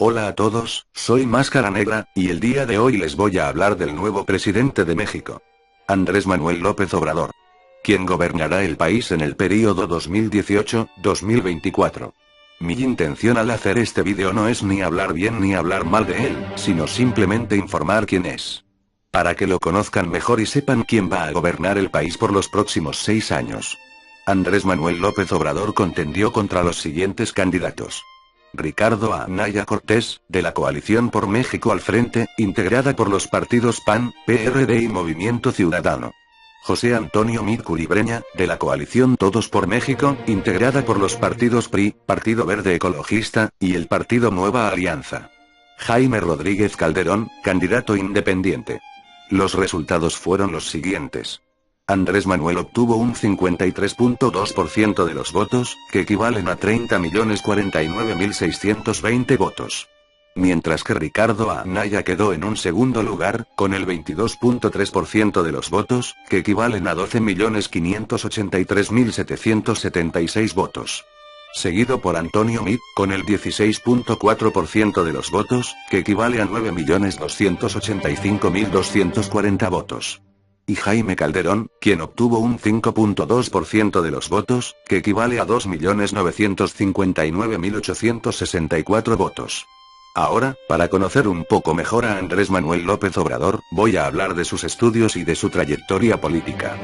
Hola a todos, soy Máscara Negra, y el día de hoy les voy a hablar del nuevo presidente de México. Andrés Manuel López Obrador. Quien gobernará el país en el período 2018-2024. Mi intención al hacer este vídeo no es ni hablar bien ni hablar mal de él, sino simplemente informar quién es. Para que lo conozcan mejor y sepan quién va a gobernar el país por los próximos 6 años. Andrés Manuel López Obrador contendió contra los siguientes candidatos. Ricardo Anaya Cortés, de la Coalición por México al Frente, integrada por los partidos PAN, PRD y Movimiento Ciudadano. José Antonio Meade Curibreña, de la Coalición Todos por México, integrada por los partidos PRI, Partido Verde Ecologista, y el Partido Nueva Alianza. Jaime Rodríguez Calderón, candidato independiente. Los resultados fueron los siguientes. Andrés Manuel obtuvo un 53.2% de los votos, que equivalen a 30.049.620 votos. Mientras que Ricardo Anaya quedó en un segundo lugar, con el 22.3% de los votos, que equivalen a 12.583.776 votos. Seguido por Antonio Meade, con el 16.4% de los votos, que equivale a 9.285.240 votos. Y Jaime Calderón, quien obtuvo un 5.2% de los votos, que equivale a 2.959.864 votos. Ahora, para conocer un poco mejor a Andrés Manuel López Obrador, voy a hablar de sus estudios y de su trayectoria política.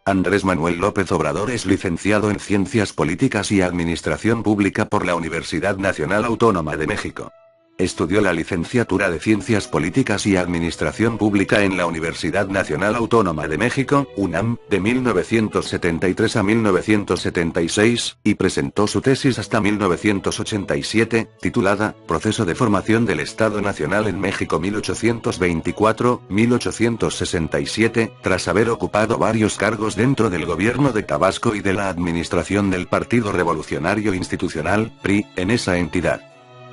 Andrés Manuel López Obrador es licenciado en Ciencias Políticas y Administración Pública por la Universidad Nacional Autónoma de México. Estudió la licenciatura de Ciencias Políticas y Administración Pública en la Universidad Nacional Autónoma de México, UNAM, de 1973 a 1976, y presentó su tesis hasta 1987, titulada Proceso de Formación del Estado Nacional en México 1824-1867, tras haber ocupado varios cargos dentro del gobierno de Tabasco y de la administración del Partido Revolucionario Institucional, PRI, en esa entidad.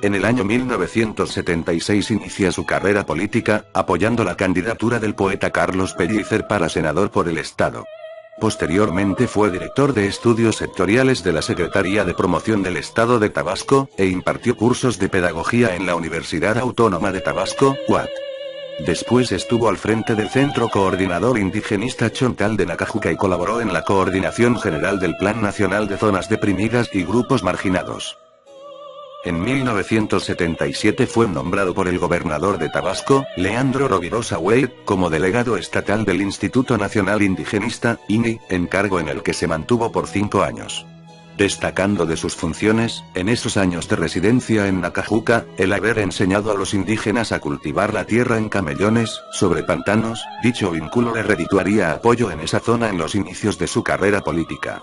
En el año 1976 inicia su carrera política, apoyando la candidatura del poeta Carlos Pellicer para senador por el estado. Posteriormente fue director de estudios sectoriales de la Secretaría de Promoción del Estado de Tabasco, e impartió cursos de pedagogía en la Universidad Autónoma de Tabasco, UAT. Después estuvo al frente del Centro Coordinador Indigenista Chontal de Nacajuca y colaboró en la coordinación general del Plan Nacional de Zonas Deprimidas y Grupos Marginados. En 1977 fue nombrado por el gobernador de Tabasco, Leandro Rovirosa Wade, como delegado estatal del Instituto Nacional Indigenista, INI, encargo en el que se mantuvo por 5 años. Destacando de sus funciones, en esos años de residencia en Nacajuca, el haber enseñado a los indígenas a cultivar la tierra en camellones, sobre pantanos, dicho vínculo le redituaría apoyo en esa zona en los inicios de su carrera política.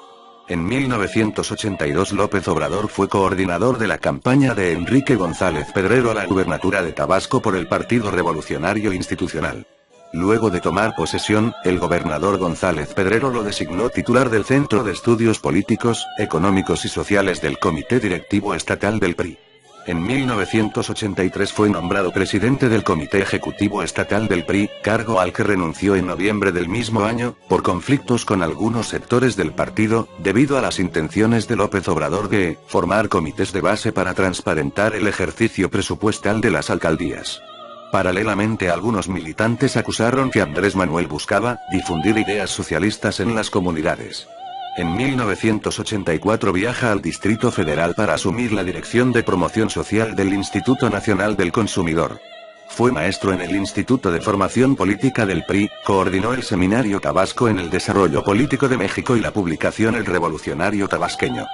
En 1982 López Obrador fue coordinador de la campaña de Enrique González Pedrero a la gubernatura de Tabasco por el Partido Revolucionario Institucional. Luego de tomar posesión, el gobernador González Pedrero lo designó titular del Centro de Estudios Políticos, Económicos y Sociales del Comité Directivo Estatal del PRI. En 1983 fue nombrado presidente del Comité Ejecutivo Estatal del PRI, cargo al que renunció en noviembre del mismo año, por conflictos con algunos sectores del partido, debido a las intenciones de López Obrador de formar comités de base para transparentar el ejercicio presupuestal de las alcaldías. Paralelamente, algunos militantes acusaron que Andrés Manuel buscaba difundir ideas socialistas en las comunidades. En 1984 viaja al Distrito Federal para asumir la dirección de promoción social del Instituto Nacional del Consumidor. Fue maestro en el Instituto de Formación Política del PRI, coordinó el Seminario Tabasco en el Desarrollo Político de México y la publicación El Revolucionario Tabasqueño.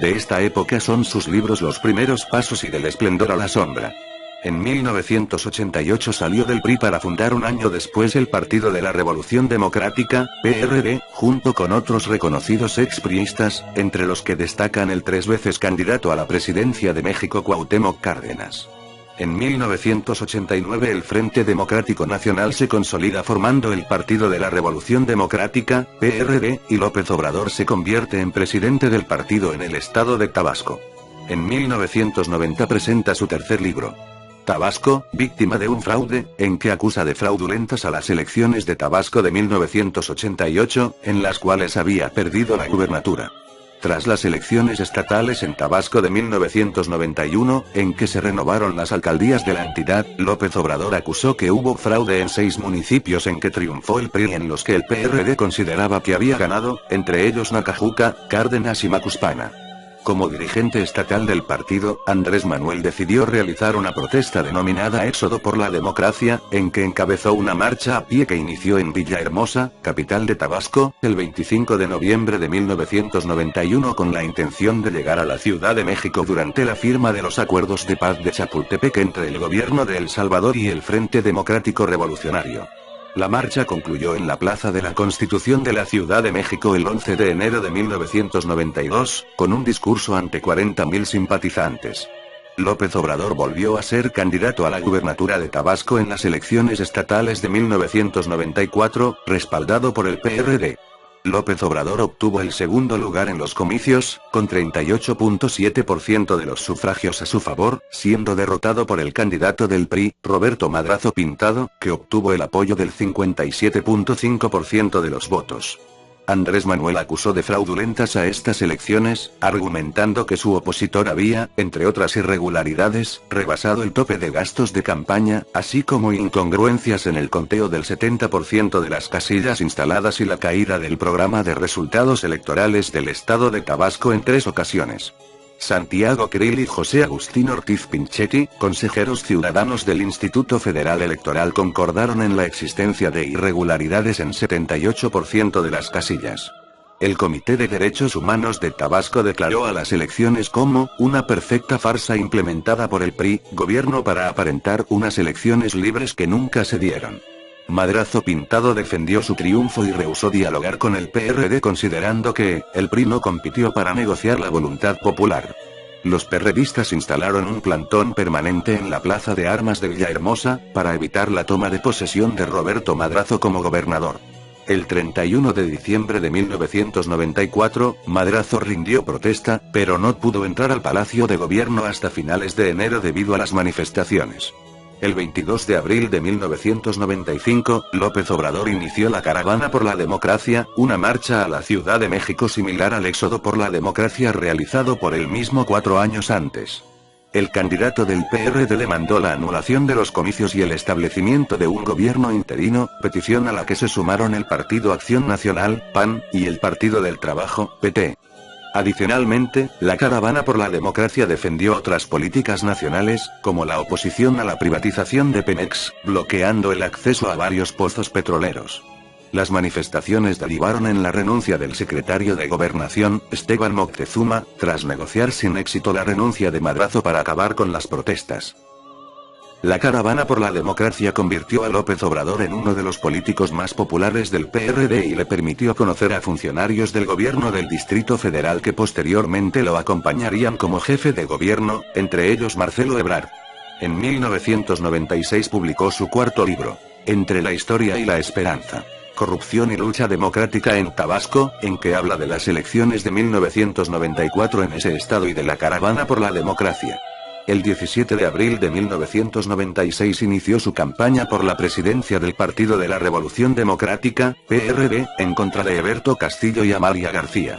De esta época son sus libros Los Primeros Pasos y Del Esplendor a la Sombra. En 1988 salió del PRI para fundar un año después el Partido de la Revolución Democrática, PRD, junto con otros reconocidos expriistas, entre los que destacan el 3 veces candidato a la presidencia de México Cuauhtémoc Cárdenas. En 1989 el Frente Democrático Nacional se consolida formando el Partido de la Revolución Democrática, PRD, y López Obrador se convierte en presidente del partido en el estado de Tabasco. En 1990 presenta su tercer libro. Tabasco, víctima de un fraude, en que acusa de fraudulentas a las elecciones de Tabasco de 1988, en las cuales había perdido la gubernatura. Tras las elecciones estatales en Tabasco de 1991, en que se renovaron las alcaldías de la entidad, López Obrador acusó que hubo fraude en 6 municipios en que triunfó el PRI en los que el PRD consideraba que había ganado, entre ellos Nacajuca, Cárdenas y Macuspana. Como dirigente estatal del partido, Andrés Manuel decidió realizar una protesta denominada Éxodo por la Democracia, en que encabezó una marcha a pie que inició en Villahermosa, capital de Tabasco, el 25 de noviembre de 1991 con la intención de llegar a la Ciudad de México durante la firma de los acuerdos de paz de Chapultepec entre el gobierno de El Salvador y el Frente Democrático Revolucionario. La marcha concluyó en la Plaza de la Constitución de la Ciudad de México el 11 de enero de 1992, con un discurso ante 40.000 simpatizantes. López Obrador volvió a ser candidato a la gubernatura de Tabasco en las elecciones estatales de 1994, respaldado por el PRD. López Obrador obtuvo el segundo lugar en los comicios, con 38.7% de los sufragios a su favor, siendo derrotado por el candidato del PRI, Roberto Madrazo Pintado, que obtuvo el apoyo del 57.5% de los votos. Andrés Manuel acusó de fraudulentas a estas elecciones, argumentando que su opositor había, entre otras irregularidades, rebasado el tope de gastos de campaña, así como incongruencias en el conteo del 70% de las casillas instaladas y la caída del programa de resultados electorales del estado de Tabasco en 3 ocasiones. Santiago Krill y José Agustín Ortiz Pinchetti, consejeros ciudadanos del Instituto Federal Electoral, concordaron en la existencia de irregularidades en 78% de las casillas. El Comité de Derechos Humanos de Tabasco declaró a las elecciones como una perfecta farsa implementada por el PRI, gobierno para aparentar unas elecciones libres que nunca se dieron. Madrazo Pintado defendió su triunfo y rehusó dialogar con el PRD considerando que el PRI no compitió para negociar la voluntad popular. Los perredistas instalaron un plantón permanente en la Plaza de Armas de Villahermosa, para evitar la toma de posesión de Roberto Madrazo como gobernador. El 31 de diciembre de 1994, Madrazo rindió protesta, pero no pudo entrar al Palacio de Gobierno hasta finales de enero debido a las manifestaciones. El 22 de abril de 1995, López Obrador inició la Caravana por la Democracia, una marcha a la Ciudad de México similar al Éxodo por la Democracia realizado por él mismo 4 años antes. El candidato del PRD demandó la anulación de los comicios y el establecimiento de un gobierno interino, petición a la que se sumaron el Partido Acción Nacional, PAN, y el Partido del Trabajo, PT. Adicionalmente, la Caravana por la Democracia defendió otras políticas nacionales, como la oposición a la privatización de Pemex, bloqueando el acceso a varios pozos petroleros. Las manifestaciones derivaron en la renuncia del secretario de Gobernación, Esteban Moctezuma, tras negociar sin éxito la renuncia de Madrazo para acabar con las protestas. La Caravana por la Democracia convirtió a López Obrador en uno de los políticos más populares del PRD y le permitió conocer a funcionarios del gobierno del Distrito Federal que posteriormente lo acompañarían como jefe de gobierno, entre ellos Marcelo Ebrard. En 1996 publicó su cuarto libro, Entre la historia y la esperanza. Corrupción y lucha democrática en Tabasco, en que habla de las elecciones de 1994 en ese estado y de la Caravana por la Democracia. El 17 de abril de 1996 inició su campaña por la presidencia del Partido de la Revolución Democrática, PRD, en contra de Heberto Castillo y Amalia García.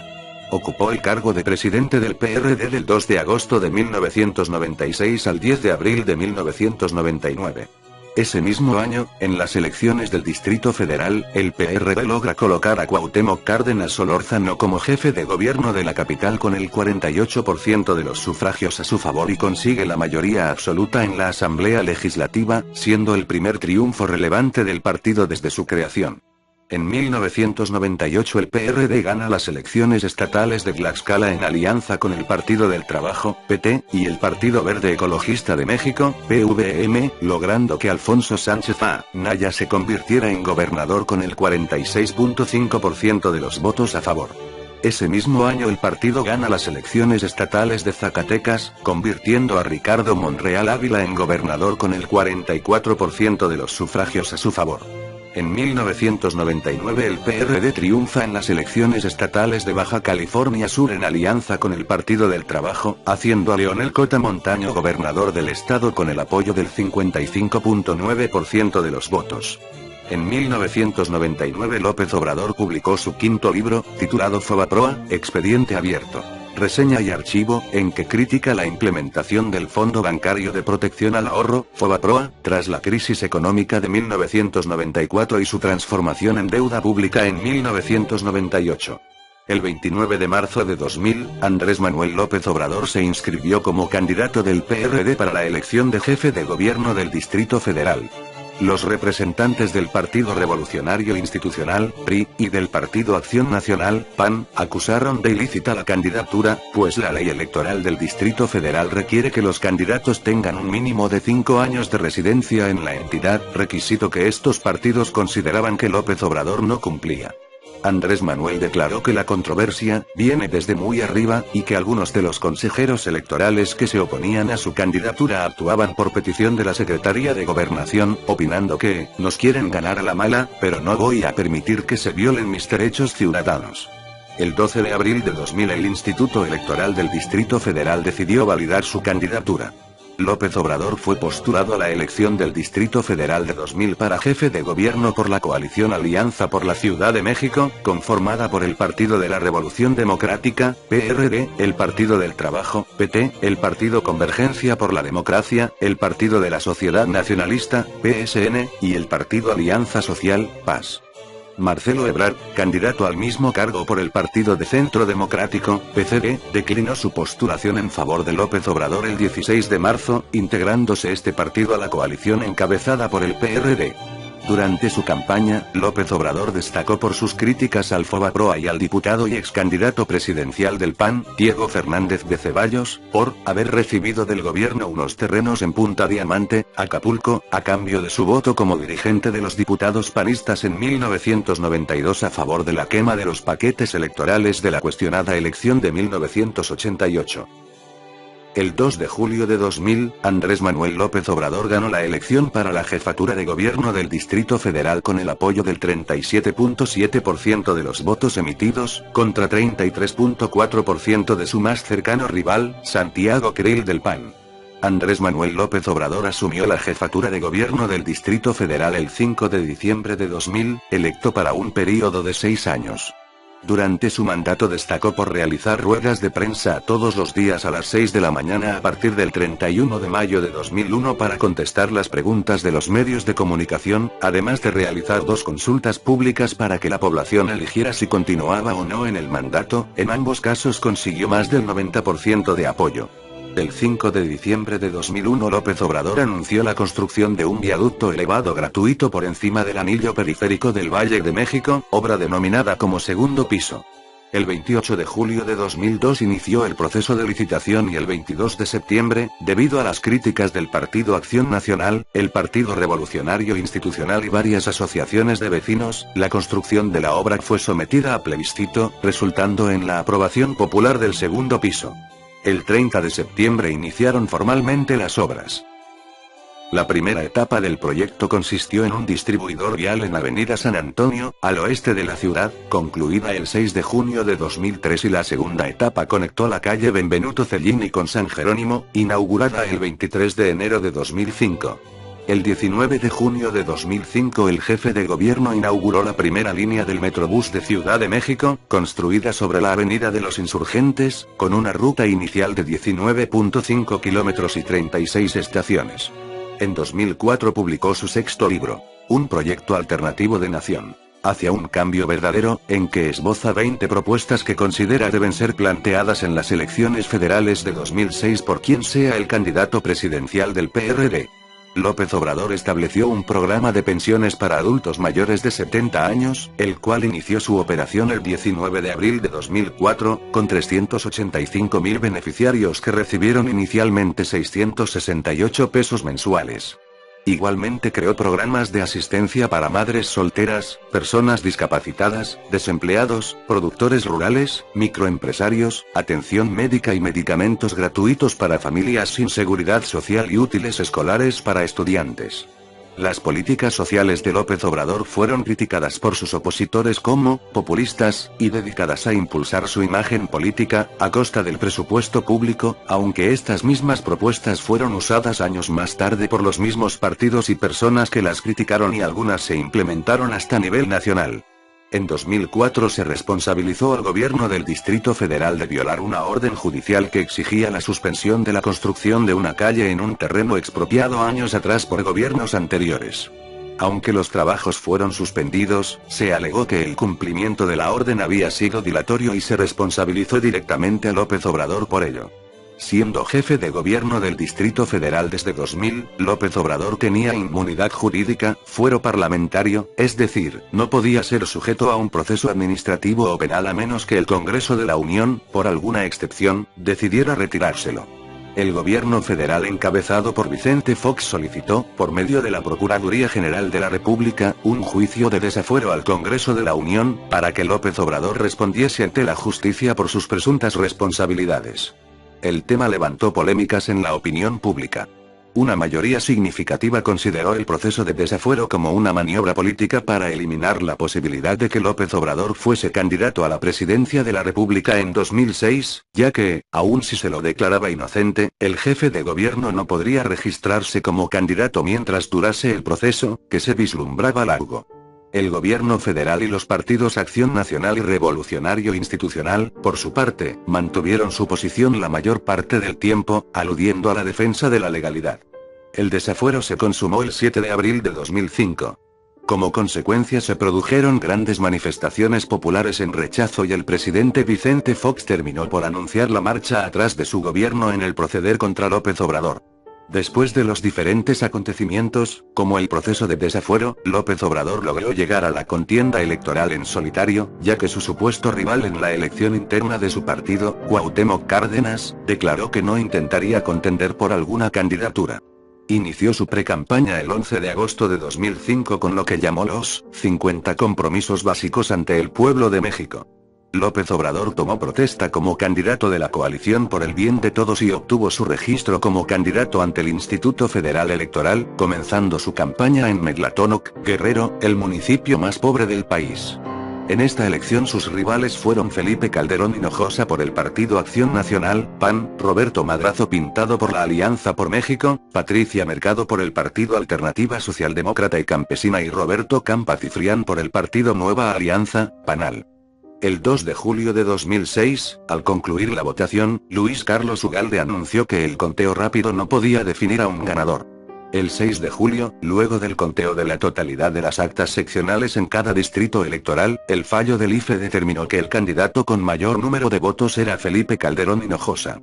Ocupó el cargo de presidente del PRD del 2 de agosto de 1996 al 10 de abril de 1999. Ese mismo año, en las elecciones del Distrito Federal, el PRD logra colocar a Cuauhtémoc Cárdenas Solórzano como jefe de gobierno de la capital con el 48% de los sufragios a su favor y consigue la mayoría absoluta en la Asamblea Legislativa, siendo el primer triunfo relevante del partido desde su creación. En 1998 el PRD gana las elecciones estatales de Tlaxcala en alianza con el Partido del Trabajo, PT, y el Partido Verde Ecologista de México, PVM, logrando que Alfonso Sánchez Anaya se convirtiera en gobernador con el 46.5% de los votos a favor. Ese mismo año el partido gana las elecciones estatales de Zacatecas, convirtiendo a Ricardo Monreal Ávila en gobernador con el 44% de los sufragios a su favor. En 1999 el PRD triunfa en las elecciones estatales de Baja California Sur en alianza con el Partido del Trabajo, haciendo a Leonel Cota Montaño gobernador del estado con el apoyo del 55.9% de los votos. En 1999 López Obrador publicó su quinto libro, titulado Fobaproa, Expediente Abierto, Reseña y Archivo, en que critica la implementación del Fondo Bancario de Protección al Ahorro, Fobaproa, tras la crisis económica de 1994 y su transformación en deuda pública en 1998. El 29 de marzo de 2000, Andrés Manuel López Obrador se inscribió como candidato del PRD para la elección de jefe de gobierno del Distrito Federal. Los representantes del Partido Revolucionario Institucional, PRI, y del Partido Acción Nacional, PAN, acusaron de ilícita la candidatura, pues la ley electoral del Distrito Federal requiere que los candidatos tengan un mínimo de 5 años de residencia en la entidad, requisito que estos partidos consideraban que López Obrador no cumplía. Andrés Manuel declaró que la controversia viene desde muy arriba, y que algunos de los consejeros electorales que se oponían a su candidatura actuaban por petición de la Secretaría de Gobernación, opinando que, nos quieren ganar a la mala, pero no voy a permitir que se violen mis derechos ciudadanos. El 12 de abril de 2000 el Instituto Electoral del Distrito Federal decidió validar su candidatura. López Obrador fue postulado a la elección del Distrito Federal de 2000 para jefe de gobierno por la coalición Alianza por la Ciudad de México, conformada por el Partido de la Revolución Democrática, PRD, el Partido del Trabajo, PT, el Partido Convergencia por la Democracia, el Partido de la Sociedad Nacionalista, PSN, y el Partido Alianza Social, PAS. Marcelo Ebrard, candidato al mismo cargo por el Partido de Centro Democrático, PCD, declinó su postulación en favor de López Obrador el 16 de marzo, integrándose este partido a la coalición encabezada por el PRD. Durante su campaña, López Obrador destacó por sus críticas al Fobaproa y al diputado y excandidato presidencial del PAN, Diego Fernández de Ceballos, por haber recibido del gobierno unos terrenos en Punta Diamante, Acapulco, a cambio de su voto como dirigente de los diputados panistas en 1992 a favor de la quema de los paquetes electorales de la cuestionada elección de 1988. El 2 de julio de 2000, Andrés Manuel López Obrador ganó la elección para la jefatura de gobierno del Distrito Federal con el apoyo del 37.7% de los votos emitidos, contra 33.4% de su más cercano rival, Santiago Creel del PAN. Andrés Manuel López Obrador asumió la jefatura de gobierno del Distrito Federal el 5 de diciembre de 2000, electo para un período de 6 años. Durante su mandato destacó por realizar ruedas de prensa todos los días a las 6 de la mañana a partir del 31 de mayo de 2001 para contestar las preguntas de los medios de comunicación, además de realizar 2 consultas públicas para que la población eligiera si continuaba o no en el mandato. En ambos casos consiguió más del 90% de apoyo. El 5 de diciembre de 2001 López Obrador anunció la construcción de un viaducto elevado gratuito por encima del anillo periférico del Valle de México, obra denominada como Segundo Piso. El 28 de julio de 2002 inició el proceso de licitación y el 22 de septiembre, debido a las críticas del Partido Acción Nacional, el Partido Revolucionario Institucional y varias asociaciones de vecinos, la construcción de la obra fue sometida a plebiscito, resultando en la aprobación popular del segundo piso. El 30 de septiembre iniciaron formalmente las obras. La primera etapa del proyecto consistió en un distribuidor vial en Avenida San Antonio, al oeste de la ciudad, concluida el 6 de junio de 2003, y la segunda etapa conectó la calle Benvenuto Cellini con San Jerónimo, inaugurada el 23 de enero de 2005. El 19 de junio de 2005 el jefe de gobierno inauguró la primera línea del Metrobús de Ciudad de México, construida sobre la Avenida de los Insurgentes, con una ruta inicial de 19.5 kilómetros y 36 estaciones. En 2004 publicó su sexto libro, Un proyecto alternativo de nación, hacia un cambio verdadero, en que esboza 20 propuestas que considera deben ser planteadas en las elecciones federales de 2006 por quien sea el candidato presidencial del PRD. López Obrador estableció un programa de pensiones para adultos mayores de 70 años, el cual inició su operación el 19 de abril de 2004, con 385.000 beneficiarios que recibieron inicialmente 668 pesos mensuales. Igualmente creó programas de asistencia para madres solteras, personas discapacitadas, desempleados, productores rurales, microempresarios, atención médica y medicamentos gratuitos para familias sin seguridad social y útiles escolares para estudiantes. Las políticas sociales de López Obrador fueron criticadas por sus opositores como populistas, y dedicadas a impulsar su imagen política, a costa del presupuesto público, aunque estas mismas propuestas fueron usadas años más tarde por los mismos partidos y personas que las criticaron, y algunas se implementaron hasta nivel nacional. En 2004 se responsabilizó al gobierno del Distrito Federal de violar una orden judicial que exigía la suspensión de la construcción de una calle en un terreno expropiado años atrás por gobiernos anteriores. Aunque los trabajos fueron suspendidos, se alegó que el cumplimiento de la orden había sido dilatorio y se responsabilizó directamente a López Obrador por ello. Siendo jefe de gobierno del Distrito Federal desde 2000, López Obrador tenía inmunidad jurídica, fuero parlamentario, es decir, no podía ser sujeto a un proceso administrativo o penal a menos que el Congreso de la Unión, por alguna excepción, decidiera retirárselo. El gobierno federal encabezado por Vicente Fox solicitó, por medio de la Procuraduría General de la República, un juicio de desafuero al Congreso de la Unión, para que López Obrador respondiese ante la justicia por sus presuntas responsabilidades. El tema levantó polémicas en la opinión pública. Una mayoría significativa consideró el proceso de desafuero como una maniobra política para eliminar la posibilidad de que López Obrador fuese candidato a la presidencia de la República en 2006, ya que, aun si se lo declaraba inocente, el jefe de gobierno no podría registrarse como candidato mientras durase el proceso, que se vislumbraba largo. El gobierno federal y los partidos Acción Nacional y Revolucionario Institucional, por su parte, mantuvieron su posición la mayor parte del tiempo, aludiendo a la defensa de la legalidad. El desafuero se consumó el 7 de abril de 2005. Como consecuencia se produjeron grandes manifestaciones populares en rechazo y el presidente Vicente Fox terminó por anunciar la marcha atrás de su gobierno en el proceder contra López Obrador. Después de los diferentes acontecimientos, como el proceso de desafuero, López Obrador logró llegar a la contienda electoral en solitario, ya que su supuesto rival en la elección interna de su partido, Cuauhtémoc Cárdenas, declaró que no intentaría contender por alguna candidatura. Inició su precampaña el 11 de agosto de 2005 con lo que llamó los 50 compromisos básicos ante el pueblo de México. López Obrador tomó protesta como candidato de la Coalición por el Bien de Todos y obtuvo su registro como candidato ante el Instituto Federal Electoral, comenzando su campaña en Meglatónoc, Guerrero, el municipio más pobre del país. En esta elección sus rivales fueron Felipe Calderón Hinojosa por el Partido Acción Nacional, PAN, Roberto Madrazo Pintado por la Alianza por México, Patricia Mercado por el Partido Alternativa Socialdemócrata y Campesina y Roberto Campa Cifrián por el Partido Nueva Alianza, PANAL. El 2 de julio de 2006, al concluir la votación, Luis Carlos Ugalde anunció que el conteo rápido no podía definir a un ganador. El 6 de julio, luego del conteo de la totalidad de las actas seccionales en cada distrito electoral, el fallo del IFE determinó que el candidato con mayor número de votos era Felipe Calderón Hinojosa.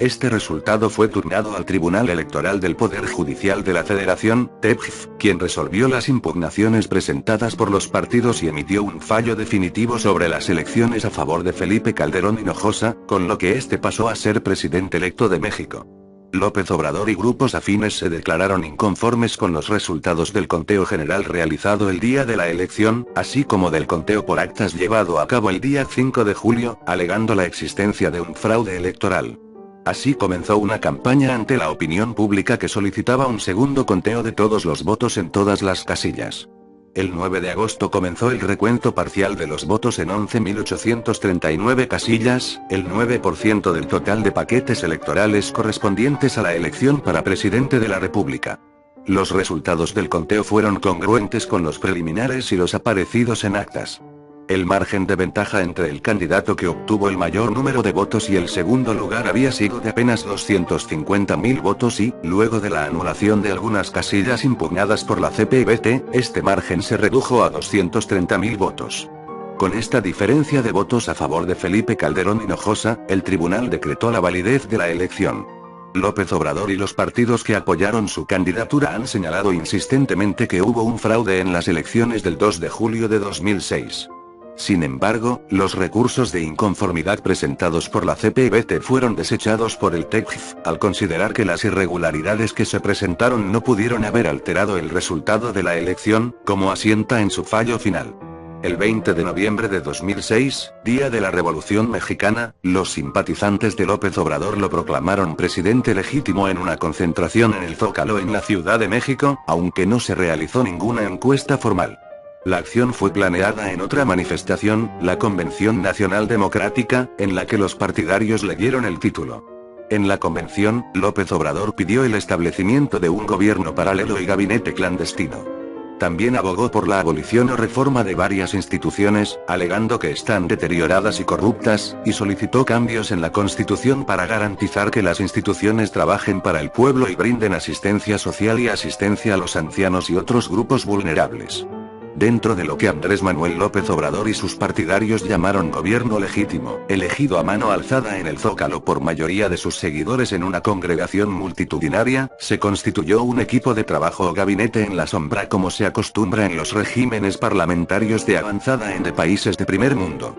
Este resultado fue turnado al Tribunal Electoral del Poder Judicial de la Federación, TEPJ, quien resolvió las impugnaciones presentadas por los partidos y emitió un fallo definitivo sobre las elecciones a favor de Felipe Calderón Hinojosa, con lo que este pasó a ser presidente electo de México. López Obrador y grupos afines se declararon inconformes con los resultados del conteo general realizado el día de la elección, así como del conteo por actas llevado a cabo el día 5 de julio, alegando la existencia de un fraude electoral. Así comenzó una campaña ante la opinión pública que solicitaba un segundo conteo de todos los votos en todas las casillas. El 9 de agosto comenzó el recuento parcial de los votos en 11.839 casillas, el 9% del total de paquetes electorales correspondientes a la elección para presidente de la República. Los resultados del conteo fueron congruentes con los preliminares y los aparecidos en actas. El margen de ventaja entre el candidato que obtuvo el mayor número de votos y el segundo lugar había sido de apenas 250.000 votos y, luego de la anulación de algunas casillas impugnadas por la CPBT, este margen se redujo a 230.000 votos. Con esta diferencia de votos a favor de Felipe Calderón Hinojosa, el tribunal decretó la validez de la elección. López Obrador y los partidos que apoyaron su candidatura han señalado insistentemente que hubo un fraude en las elecciones del 2 de julio de 2006. Sin embargo, los recursos de inconformidad presentados por la CPBT fueron desechados por el TEPJ, al considerar que las irregularidades que se presentaron no pudieron haber alterado el resultado de la elección, como asienta en su fallo final. El 20 de noviembre de 2006, día de la Revolución Mexicana, los simpatizantes de López Obrador lo proclamaron presidente legítimo en una concentración en el Zócalo en la Ciudad de México, aunque no se realizó ninguna encuesta formal. La acción fue planeada en otra manifestación, la Convención Nacional Democrática, en la que los partidarios le dieron el título. En la convención, López Obrador pidió el establecimiento de un gobierno paralelo y gabinete clandestino. También abogó por la abolición o reforma de varias instituciones, alegando que están deterioradas y corruptas, y solicitó cambios en la Constitución para garantizar que las instituciones trabajen para el pueblo y brinden asistencia social y asistencia a los ancianos y otros grupos vulnerables. Dentro de lo que Andrés Manuel López Obrador y sus partidarios llamaron gobierno legítimo, elegido a mano alzada en el Zócalo por mayoría de sus seguidores en una congregación multitudinaria, se constituyó un equipo de trabajo o gabinete en la sombra como se acostumbra en los regímenes parlamentarios de avanzada en de países de primer mundo.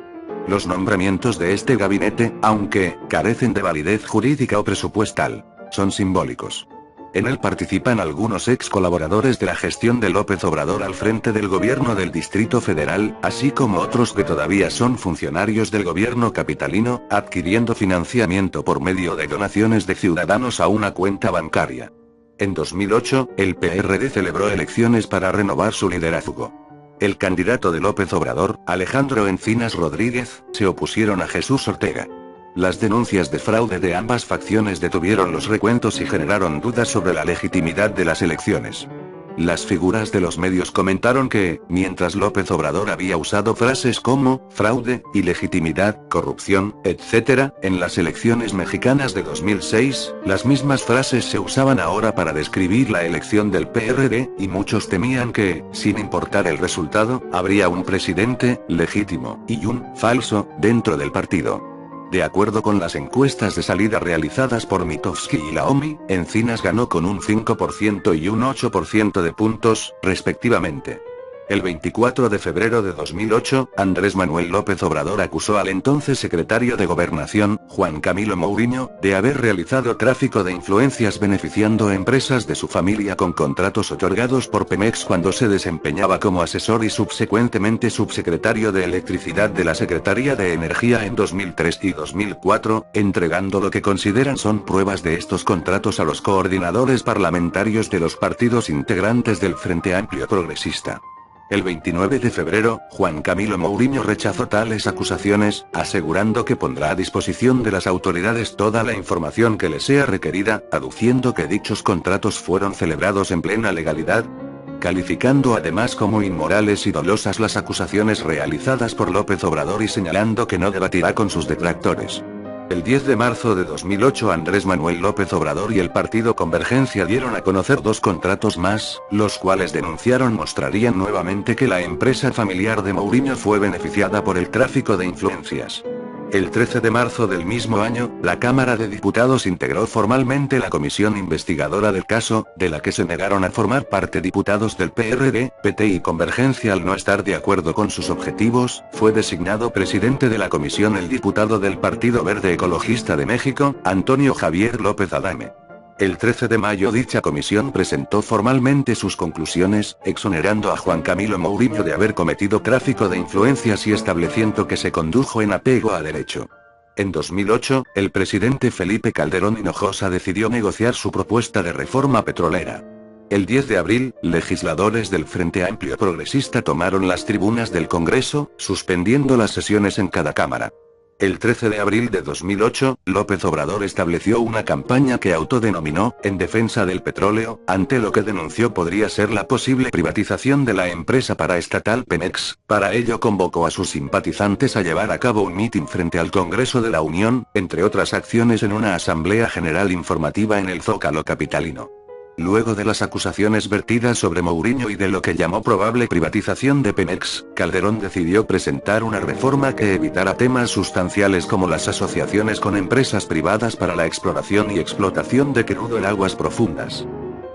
Los nombramientos de este gabinete, aunque carecen de validez jurídica o presupuestal, son simbólicos. En él participan algunos ex colaboradores de la gestión de López Obrador al frente del gobierno del Distrito Federal, así como otros que todavía son funcionarios del gobierno capitalino, adquiriendo financiamiento por medio de donaciones de ciudadanos a una cuenta bancaria. En 2008, el PRD celebró elecciones para renovar su liderazgo. El candidato de López Obrador, Alejandro Encinas Rodríguez, se opusieron a Jesús Ortega. Las denuncias de fraude de ambas facciones detuvieron los recuentos y generaron dudas sobre la legitimidad de las elecciones. Las figuras de los medios comentaron que, mientras López Obrador había usado frases como fraude, ilegitimidad, corrupción, etc., en las elecciones mexicanas de 2006, las mismas frases se usaban ahora para describir la elección del PRD, y muchos temían que, sin importar el resultado, habría un presidente legítimo y un falso dentro del partido. De acuerdo con las encuestas de salida realizadas por Mitofsky y la OMI, Encinas ganó con un 5% y un 8% de puntos, respectivamente. El 24 de febrero de 2008, Andrés Manuel López Obrador acusó al entonces secretario de Gobernación, Juan Camilo Mourinho, de haber realizado tráfico de influencias beneficiando a empresas de su familia con contratos otorgados por Pemex cuando se desempeñaba como asesor y subsecuentemente subsecretario de Electricidad de la Secretaría de Energía en 2003 y 2004, entregando lo que consideran son pruebas de estos contratos a los coordinadores parlamentarios de los partidos integrantes del Frente Amplio Progresista. El 29 de febrero, Juan Camilo Mourinho rechazó tales acusaciones, asegurando que pondrá a disposición de las autoridades toda la información que le sea requerida, aduciendo que dichos contratos fueron celebrados en plena legalidad, calificando además como inmorales y dolosas las acusaciones realizadas por López Obrador y señalando que no debatirá con sus detractores. El 10 de marzo de 2008 Andrés Manuel López Obrador y el partido Convergencia dieron a conocer 2 contratos más, los cuales denunciaron mostrarían nuevamente que la empresa familiar de Mourinho fue beneficiada por el tráfico de influencias. El 13 de marzo del mismo año, la Cámara de Diputados integró formalmente la comisión investigadora del caso, de la que se negaron a formar parte diputados del PRD, PT y Convergencia al no estar de acuerdo con sus objetivos. Fue designado presidente de la comisión el diputado del Partido Verde Ecologista de México, Antonio Javier López Adame. El 13 de mayo dicha comisión presentó formalmente sus conclusiones, exonerando a Juan Camilo Mourinho de haber cometido tráfico de influencias y estableciendo que se condujo en apego a derecho. En 2008, el presidente Felipe Calderón Hinojosa decidió negociar su propuesta de reforma petrolera. El 10 de abril, legisladores del Frente Amplio Progresista tomaron las tribunas del Congreso, suspendiendo las sesiones en cada cámara. El 13 de abril de 2008, López Obrador estableció una campaña que autodenominó, en defensa del petróleo, ante lo que denunció podría ser la posible privatización de la empresa paraestatal Pemex. Para ello convocó a sus simpatizantes a llevar a cabo un mitin frente al Congreso de la Unión, entre otras acciones en una asamblea general informativa en el Zócalo capitalino. Luego de las acusaciones vertidas sobre Mourinho y de lo que llamó probable privatización de Pemex, Calderón decidió presentar una reforma que evitara temas sustanciales como las asociaciones con empresas privadas para la exploración y explotación de crudo en aguas profundas.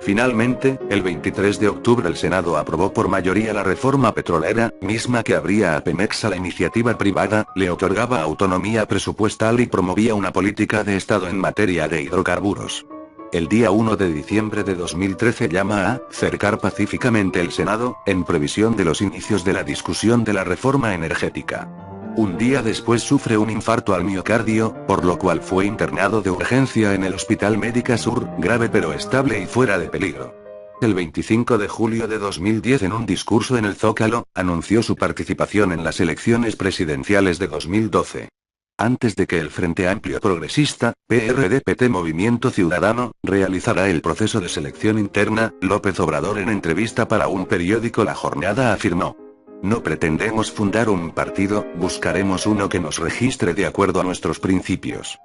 Finalmente, el 23 de octubre el Senado aprobó por mayoría la reforma petrolera, misma que abría a Pemex a la iniciativa privada, le otorgaba autonomía presupuestal y promovía una política de Estado en materia de hidrocarburos. El día 1 de diciembre de 2013 llama a cercar pacíficamente el Senado, en previsión de los inicios de la discusión de la reforma energética. Un día después sufre un infarto al miocardio, por lo cual fue internado de urgencia en el Hospital Médica Sur, grave pero estable y fuera de peligro. El 25 de julio de 2010 en un discurso en el Zócalo, anunció su participación en las elecciones presidenciales de 2012. Antes de que el Frente Amplio Progresista, PRD-PT Movimiento Ciudadano, realizara el proceso de selección interna, López Obrador en entrevista para un periódico La Jornada afirmó: "No pretendemos fundar un partido, buscaremos uno que nos registre de acuerdo a nuestros principios".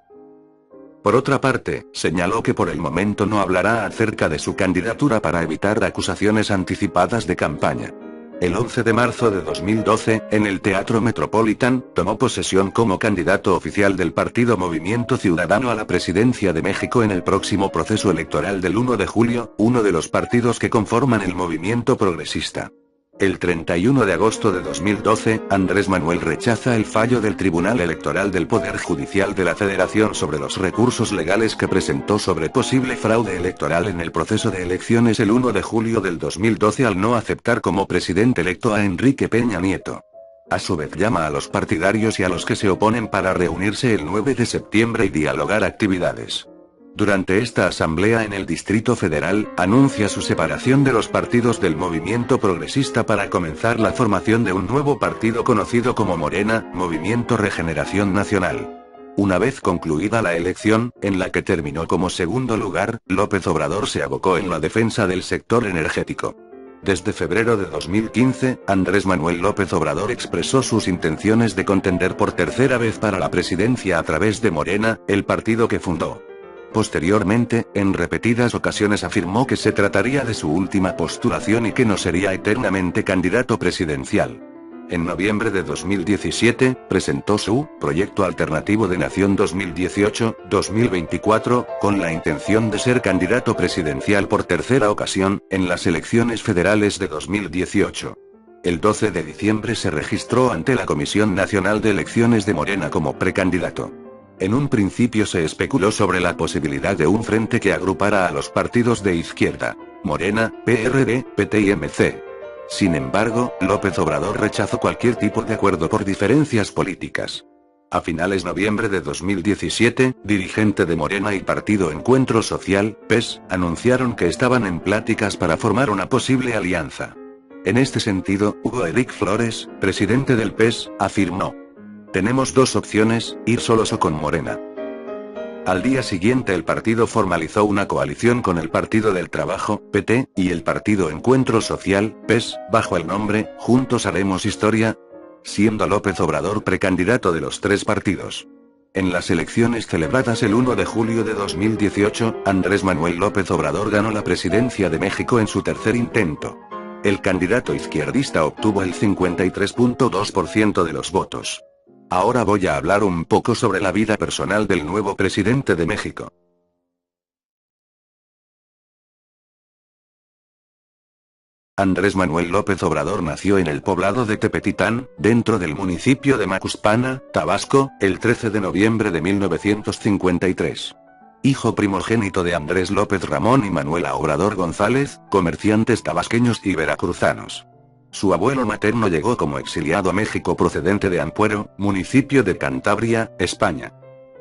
Por otra parte, señaló que por el momento no hablará acerca de su candidatura para evitar acusaciones anticipadas de campaña. El 11 de marzo de 2012, en el Teatro Metropolitan, tomó posesión como candidato oficial del partido Movimiento Ciudadano a la presidencia de México en el próximo proceso electoral del 1 de julio, uno de los partidos que conforman el movimiento progresista. El 31 de agosto de 2012, Andrés Manuel rechaza el fallo del Tribunal Electoral del Poder Judicial de la Federación sobre los recursos legales que presentó sobre posible fraude electoral en el proceso de elecciones el 1 de julio del 2012 al no aceptar como presidente electo a Enrique Peña Nieto. A su vez llama a los partidarios y a los que se oponen para reunirse el 9 de septiembre y dialogar actividades. Durante esta asamblea en el Distrito Federal, anuncia su separación de los partidos del movimiento progresista para comenzar la formación de un nuevo partido conocido como Morena, Movimiento Regeneración Nacional. Una vez concluida la elección, en la que terminó como segundo lugar, López Obrador se abocó en la defensa del sector energético. Desde febrero de 2015, Andrés Manuel López Obrador expresó sus intenciones de contender por tercera vez para la presidencia a través de Morena, el partido que fundó. Posteriormente, en repetidas ocasiones afirmó que se trataría de su última postulación y que no sería eternamente candidato presidencial. En noviembre de 2017, presentó su Proyecto Alternativo de Nación 2018-2024, con la intención de ser candidato presidencial por tercera ocasión, en las elecciones federales de 2018. El 12 de diciembre se registró ante la Comisión Nacional de Elecciones de Morena como precandidato. En un principio se especuló sobre la posibilidad de un frente que agrupara a los partidos de izquierda, Morena, PRD, PT y MC. Sin embargo, López Obrador rechazó cualquier tipo de acuerdo por diferencias políticas. A finales de noviembre de 2017, dirigente de Morena y Partido Encuentro Social, PES, anunciaron que estaban en pláticas para formar una posible alianza. En este sentido, Hugo Eric Flores, presidente del PES, afirmó: "Tenemos dos opciones, ir solos o con Morena". Al día siguiente el partido formalizó una coalición con el Partido del Trabajo, PT, y el Partido Encuentro Social, PES, bajo el nombre Juntos Haremos Historia, siendo López Obrador precandidato de los tres partidos. En las elecciones celebradas el 1 de julio de 2018, Andrés Manuel López Obrador ganó la presidencia de México en su tercer intento. El candidato izquierdista obtuvo el 53.2% de los votos. Ahora voy a hablar un poco sobre la vida personal del nuevo presidente de México. Andrés Manuel López Obrador nació en el poblado de Tepetitán, dentro del municipio de Macuspana, Tabasco, el 13 de noviembre de 1953. Hijo primogénito de Andrés López Ramón y Manuela Obrador González, comerciantes tabasqueños y veracruzanos. Su abuelo materno llegó como exiliado a México procedente de Ampuero, municipio de Cantabria, España.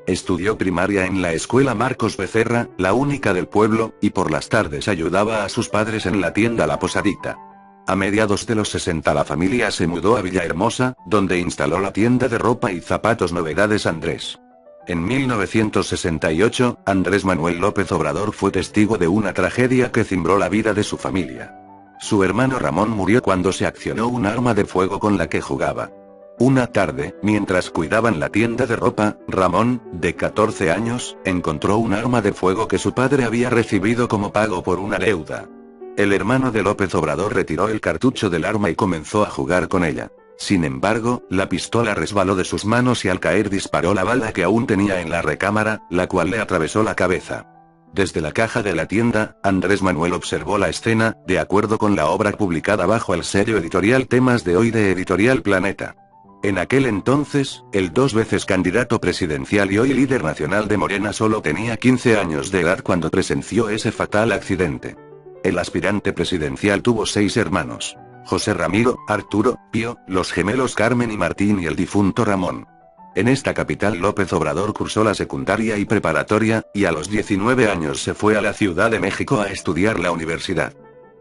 Estudió primaria en la escuela Marcos Becerra, la única del pueblo, y por las tardes ayudaba a sus padres en la tienda La Posadita. A mediados de los 60 la familia se mudó a Villahermosa, donde instaló la tienda de ropa y zapatos Novedades Andrés. En 1968, Andrés Manuel López Obrador fue testigo de una tragedia que cimbró la vida de su familia. Su hermano Ramón murió cuando se accionó un arma de fuego con la que jugaba. Una tarde, mientras cuidaban la tienda de ropa, Ramón, de 14 años, encontró un arma de fuego que su padre había recibido como pago por una deuda. El hermano de López Obrador retiró el cartucho del arma y comenzó a jugar con ella. Sin embargo, la pistola resbaló de sus manos y al caer disparó la bala que aún tenía en la recámara, la cual le atravesó la cabeza. Desde la caja de la tienda, Andrés Manuel observó la escena, de acuerdo con la obra publicada bajo el sello editorial Temas de Hoy de Editorial Planeta. En aquel entonces, el 2 veces candidato presidencial y hoy líder nacional de Morena solo tenía 15 años de edad cuando presenció ese fatal accidente. El aspirante presidencial tuvo 6 hermanos: José Ramiro, Arturo, Pío, los gemelos Carmen y Martín y el difunto Ramón. En esta capital López Obrador cursó la secundaria y preparatoria, y a los 19 años se fue a la Ciudad de México a estudiar la universidad.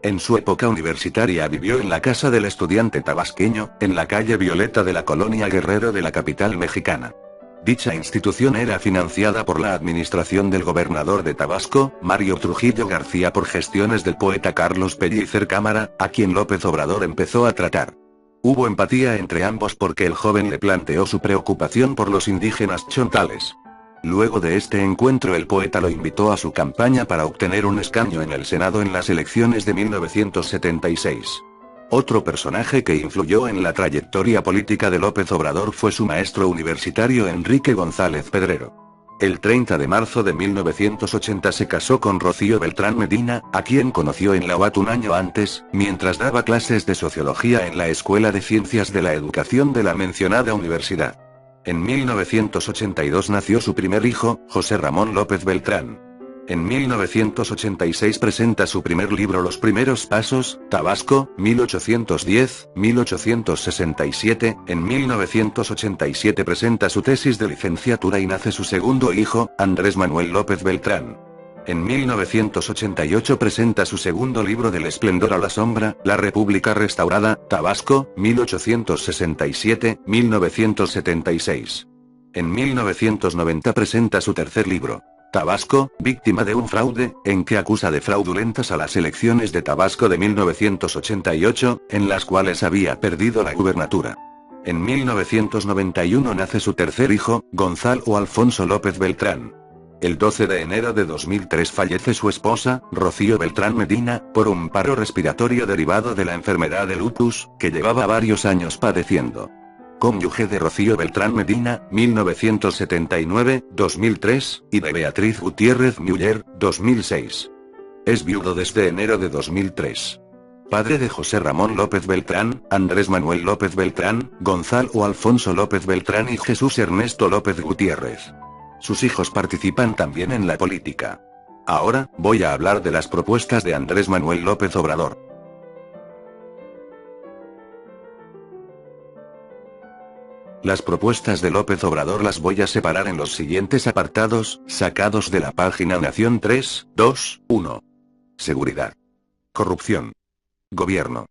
En su época universitaria vivió en la casa del estudiante tabasqueño, en la calle Violeta de la colonia Guerrero de la capital mexicana. Dicha institución era financiada por la administración del gobernador de Tabasco, Mario Trujillo García, por gestiones del poeta Carlos Pellicer Cámara, a quien López Obrador empezó a tratar. Hubo empatía entre ambos porque el joven le planteó su preocupación por los indígenas chontales. Luego de este encuentro el poeta lo invitó a su campaña para obtener un escaño en el Senado en las elecciones de 1976. Otro personaje que influyó en la trayectoria política de López Obrador fue su maestro universitario Enrique González Pedrero. El 30 de marzo de 1980 se casó con Rocío Beltrán Medina, a quien conoció en la UAT un año antes, mientras daba clases de sociología en la Escuela de Ciencias de la Educación de la mencionada universidad. En 1982 nació su primer hijo, José Ramón López Beltrán. En 1986 presenta su primer libro Los primeros pasos, Tabasco, 1810-1867, en 1987 presenta su tesis de licenciatura y nace su segundo hijo, Andrés Manuel López Beltrán. En 1988 presenta su segundo libro Del esplendor a la sombra, La República restaurada, Tabasco, 1867-1976. En 1990 presenta su tercer libro, Tabasco, víctima de un fraude, en que acusa de fraudulentas a las elecciones de Tabasco de 1988, en las cuales había perdido la gubernatura. En 1991 nace su tercer hijo, Gonzalo Alfonso López Beltrán. El 12 de enero de 2003 fallece su esposa, Rocío Beltrán Medina, por un paro respiratorio derivado de la enfermedad de lupus, que llevaba varios años padeciendo. Cónyuge de Rocío Beltrán Medina, 1979-2003, y de Beatriz Gutiérrez Müller, 2006. Es viudo desde enero de 2003. Padre de José Ramón López Beltrán, Andrés Manuel López Beltrán, Gonzalo Alfonso López Beltrán y Jesús Ernesto López Gutiérrez. Sus hijos participan también en la política. Ahora, voy a hablar de las propuestas de Andrés Manuel López Obrador. Las propuestas de López Obrador las voy a separar en los siguientes apartados, sacados de la página Nación 3, 2, 1. Seguridad. Corrupción. Gobierno.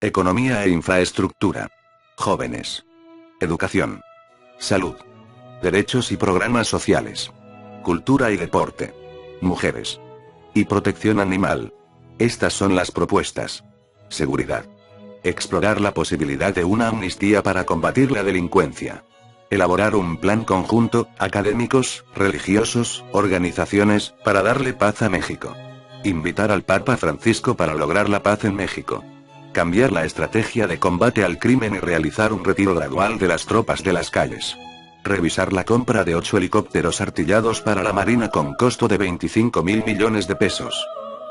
Economía e infraestructura. Jóvenes. Educación. Salud. Derechos y programas sociales. Cultura y deporte. Mujeres. Y protección animal. Estas son las propuestas. Seguridad. Explorar la posibilidad de una amnistía para combatir la delincuencia. Elaborar un plan conjunto, académicos, religiosos, organizaciones, para darle paz a México. Invitar al Papa Francisco para lograr la paz en México. Cambiar la estrategia de combate al crimen y realizar un retiro gradual de las tropas de las calles. Revisar la compra de 8 helicópteros artillados para la Marina con costo de 25.000 millones de pesos.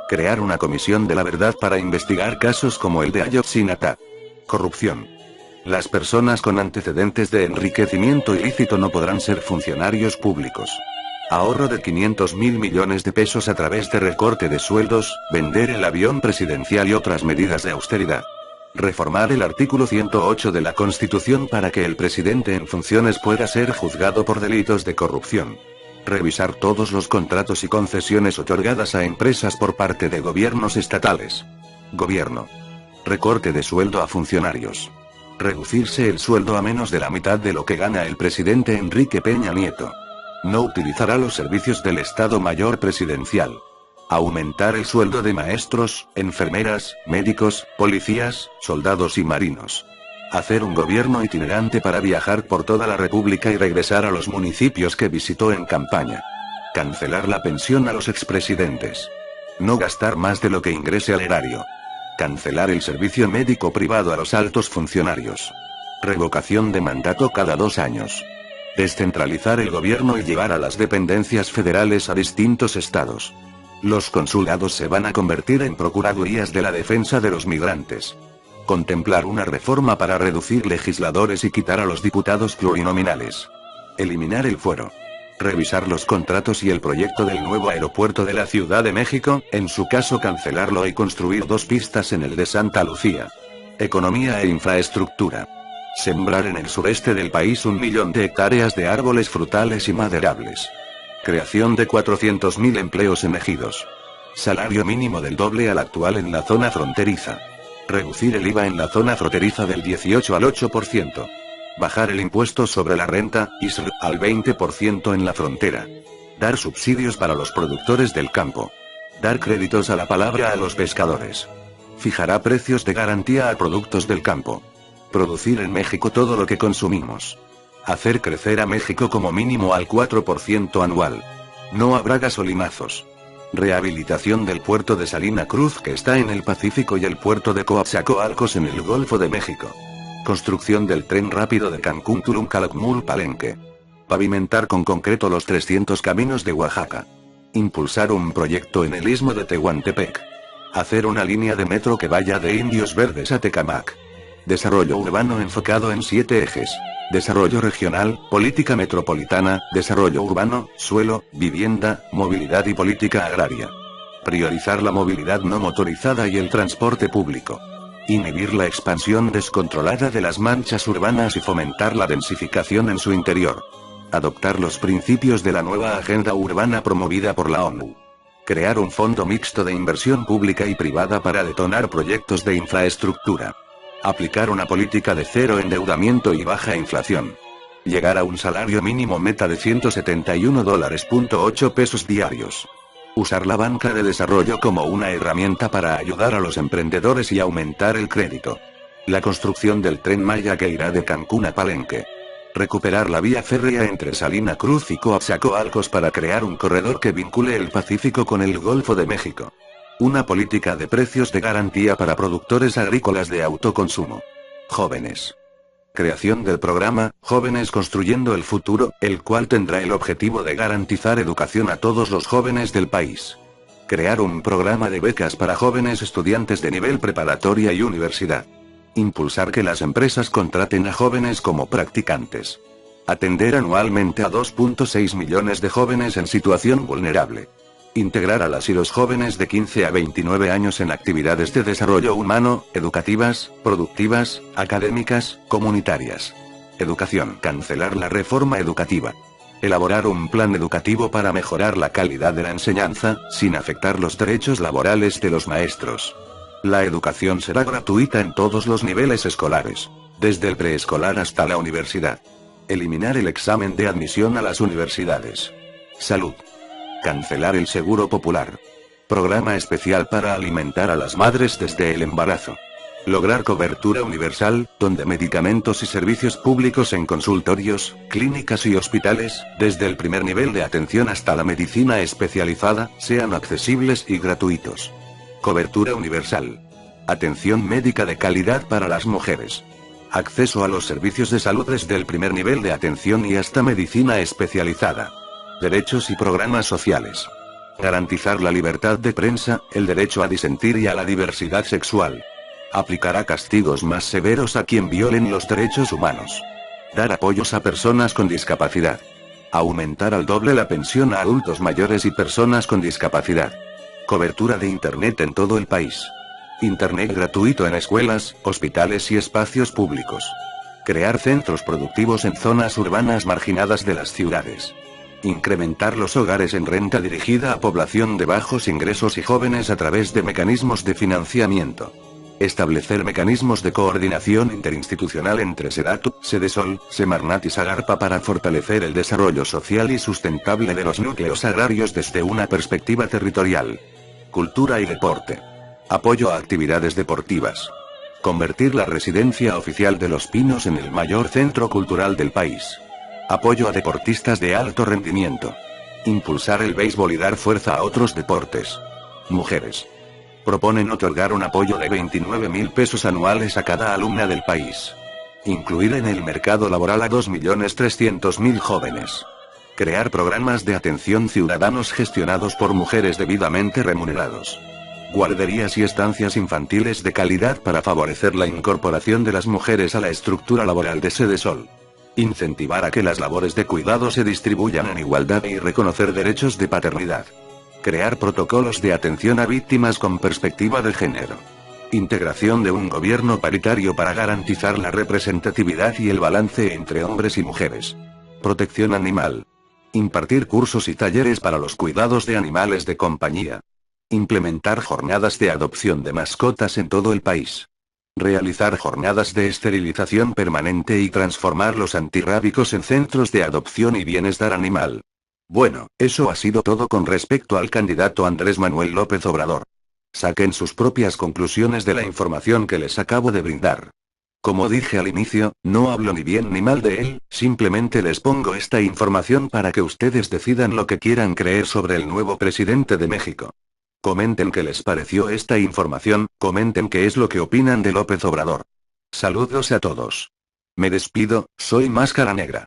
Crear una comisión de la verdad para investigar casos como el de Ayotzinapa. Corrupción. Las personas con antecedentes de enriquecimiento ilícito no podrán ser funcionarios públicos. Ahorro de 500.000 millones de pesos a través de recorte de sueldos, vender el avión presidencial y otras medidas de austeridad. Reformar el artículo 108 de la Constitución para que el presidente en funciones pueda ser juzgado por delitos de corrupción. Revisar todos los contratos y concesiones otorgadas a empresas por parte de gobiernos estatales. Gobierno. Recorte de sueldo a funcionarios. Reducirse el sueldo a menos de la mitad de lo que gana el presidente Enrique Peña Nieto. No utilizará los servicios del Estado Mayor Presidencial. Aumentar el sueldo de maestros, enfermeras, médicos, policías, soldados y marinos. Hacer un gobierno itinerante para viajar por toda la República y regresar a los municipios que visitó en campaña. Cancelar la pensión a los expresidentes. No gastar más de lo que ingrese al erario. Cancelar el servicio médico privado a los altos funcionarios. Revocación de mandato cada 2 años. Descentralizar el gobierno y llevar a las dependencias federales a distintos estados. Los consulados se van a convertir en procuradurías de la defensa de los migrantes. Contemplar una reforma para reducir legisladores y quitar a los diputados plurinominales. Eliminar el fuero. Revisar los contratos y el proyecto del nuevo aeropuerto de la Ciudad de México, en su caso cancelarlo y construir 2 pistas en el de Santa Lucía. Economía e infraestructura. Sembrar en el sureste del país 1 millón de hectáreas de árboles frutales y maderables. Creación de 400.000 empleos en ejidos. Salario mínimo del doble al actual en la zona fronteriza. Reducir el IVA en la zona fronteriza del 18 al 8%. Bajar el impuesto sobre la renta, ISR, al 20% en la frontera. Dar subsidios para los productores del campo. Dar créditos a la palabra a los pescadores. Fijará precios de garantía a productos del campo. Producir en México todo lo que consumimos. Hacer crecer a México como mínimo al 4% anual. No habrá gasolinazos. Rehabilitación del puerto de Salina Cruz que está en el Pacífico y el puerto de Coatzacoalcos en el Golfo de México. Construcción del tren rápido de Cancún Tulum Calakmul Palenque. Pavimentar con concreto los 300 caminos de Oaxaca. Impulsar un proyecto en el istmo de Tehuantepec. Hacer una línea de metro que vaya de Indios Verdes a Tecámac. Desarrollo urbano enfocado en 7 ejes. Desarrollo regional, política metropolitana, desarrollo urbano, suelo, vivienda, movilidad y política agraria. Priorizar la movilidad no motorizada y el transporte público. Inhibir la expansión descontrolada de las manchas urbanas y fomentar la densificación en su interior. Adoptar los principios de la nueva agenda urbana promovida por la ONU. Crear un fondo mixto de inversión pública y privada para detonar proyectos de infraestructura. Aplicar una política de cero endeudamiento y baja inflación. Llegar a un salario mínimo meta de $171.8 diarios. Usar la banca de desarrollo como una herramienta para ayudar a los emprendedores y aumentar el crédito. La construcción del Tren Maya que irá de Cancún a Palenque. Recuperar la vía férrea entre Salina Cruz y Coatzacoalcos para crear un corredor que vincule el Pacífico con el Golfo de México. Una política de precios de garantía para productores agrícolas de autoconsumo. Jóvenes. Creación del programa Jóvenes Construyendo el Futuro, el cual tendrá el objetivo de garantizar educación a todos los jóvenes del país. Crear un programa de becas para jóvenes estudiantes de nivel preparatoria y universidad. Impulsar que las empresas contraten a jóvenes como practicantes. Atender anualmente a 2.6 millones de jóvenes en situación vulnerable. Integrar a las y los jóvenes de 15 a 29 años en actividades de desarrollo humano, educativas, productivas, académicas, comunitarias. Educación. Cancelar la reforma educativa. Elaborar un plan educativo para mejorar la calidad de la enseñanza, sin afectar los derechos laborales de los maestros. La educación será gratuita en todos los niveles escolares, desde el preescolar hasta la universidad. Eliminar el examen de admisión a las universidades. Salud. Cancelar el seguro popular. Programa especial para alimentar a las madres desde el embarazo. Lograr cobertura universal, donde medicamentos y servicios públicos en consultorios, clínicas y hospitales, desde el primer nivel de atención hasta la medicina especializada, sean accesibles y gratuitos. Cobertura universal. Atención médica de calidad para las mujeres. Acceso a los servicios de salud desde el primer nivel de atención y hasta medicina especializada. Derechos y programas sociales. Garantizar la libertad de prensa, el derecho a disentir y a la diversidad sexual. Aplicará castigos más severos a quien violen los derechos humanos. Dar apoyos a personas con discapacidad. Aumentar al doble la pensión a adultos mayores y personas con discapacidad. Cobertura de Internet en todo el país. Internet gratuito en escuelas, hospitales y espacios públicos. Crear centros productivos en zonas urbanas marginadas de las ciudades. Incrementar los hogares en renta dirigida a población de bajos ingresos y jóvenes a través de mecanismos de financiamiento. Establecer mecanismos de coordinación interinstitucional entre SEDATU, SEDESOL, Semarnat y SAGARPA para fortalecer el desarrollo social y sustentable de los núcleos agrarios desde una perspectiva territorial. Cultura y deporte. Apoyo a actividades deportivas. Convertir la residencia oficial de Los Pinos en el mayor centro cultural del país. Apoyo a deportistas de alto rendimiento. Impulsar el béisbol y dar fuerza a otros deportes. Mujeres. Proponen otorgar un apoyo de 29.000 pesos anuales a cada alumna del país. Incluir en el mercado laboral a 2.300.000 jóvenes. Crear programas de atención ciudadanos gestionados por mujeres debidamente remunerados. Guarderías y estancias infantiles de calidad para favorecer la incorporación de las mujeres a la estructura laboral de Sede Sol. Incentivar a que las labores de cuidado se distribuyan en igualdad y reconocer derechos de paternidad. Crear protocolos de atención a víctimas con perspectiva de género. Integración de un gobierno paritario para garantizar la representatividad y el balance entre hombres y mujeres. Protección animal. Impartir cursos y talleres para los cuidados de animales de compañía. Implementar jornadas de adopción de mascotas en todo el país. Realizar jornadas de esterilización permanente y transformar los antirrábicos en centros de adopción y bienestar animal. Bueno, eso ha sido todo con respecto al candidato Andrés Manuel López Obrador. Saquen sus propias conclusiones de la información que les acabo de brindar. Como dije al inicio, no hablo ni bien ni mal de él, simplemente les pongo esta información para que ustedes decidan lo que quieran creer sobre el nuevo presidente de México. Comenten qué les pareció esta información, comenten qué es lo que opinan de López Obrador. Saludos a todos. Me despido, soy Máscara Negra.